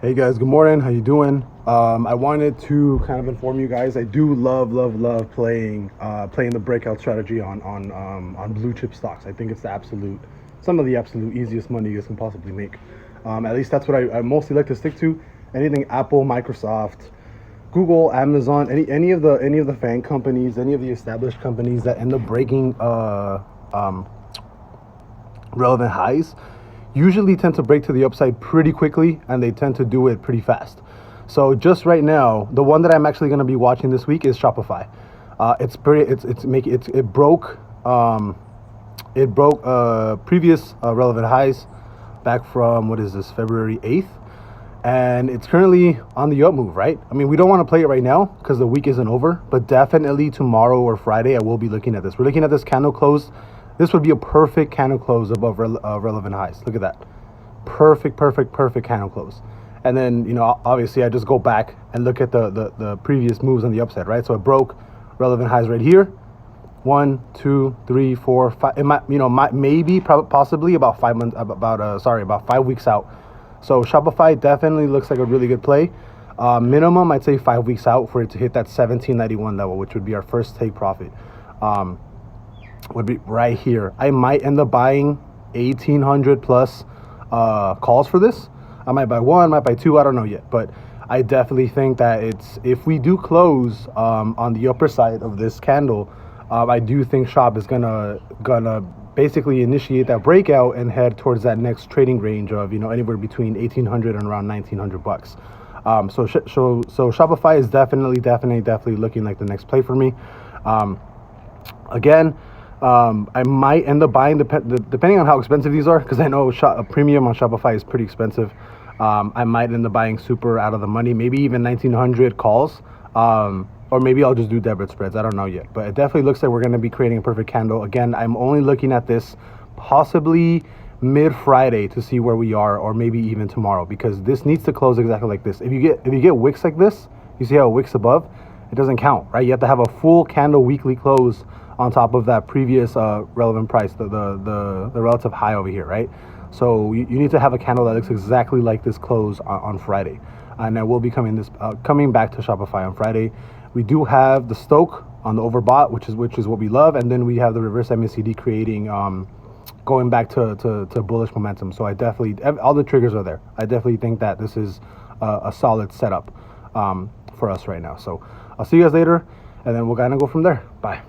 Hey guys, good morning. How you doing? I wanted to kind of inform you guys. I do love playing the breakout strategy on blue chip stocks. I think it's some of the absolute easiest money you guys can possibly make. At least that's what I mostly like to stick to. Anything Apple, Microsoft, Google, Amazon, any of the fan companies, any of the established companies that end up breaking relevant highs usually tend to break to the upside pretty quickly, and they tend to do it pretty fast. So just right now, the one that I'm actually going to be watching this week is Shopify. It broke previous relevant highs back from, what is this, February 8th, and it's currently on the up move, right? I mean, we don't want to play it right now because the week isn't over, but definitely tomorrow or Friday I will be looking at this. We're looking at this candle close. This would be a perfect candle close above relevant highs. Look at that. Perfect candle close. And then, obviously I just go back and look at the previous moves on the upside, right? So it broke relevant highs right here. 1, 2, 3, 4, 5. It might, possibly about 5 months, about 5 weeks out. So Shopify definitely looks like a really good play. Minimum, I'd say 5 weeks out for it to hit that 1791 level, which would be our first take profit. Would be right here. I might end up buying 1,800 plus calls for this. I might buy one, might buy two, I don't know yet, but I definitely think that if we do close on the upper side of this candle, I do think Shop is gonna basically initiate that breakout and head towards that next trading range of anywhere between 1,800 and around 1,900 bucks. So Shopify is definitely looking like the next play for me. Again, I might end up buying depending on how expensive these are, because I know a premium on Shopify is pretty expensive. I might end up buying super out of the money, maybe even 1,900 calls, or maybe I'll just do debit spreads. I don't know yet, but it definitely looks like we're going to be creating a perfect candle. Again, I'm only looking at this possibly mid-Friday to see where we are, or maybe even tomorrow, because this needs to close exactly like this. If you get wicks like this, you see how it wicks above, it doesn't count, right? You have to have a full candle weekly close on top of that previous relevant price, the relative high over here, right? So you need to have a candle that looks exactly like this close on Friday. And I will be coming back to Shopify on Friday. We do have the Stoke on the overbought, which is what we love, and then we have the reverse MACD creating going back to bullish momentum. So I definitely, all the triggers are there. I definitely think that this is a solid setup for us right now. So I'll see you guys later, and then we'll kind of go from there. Bye.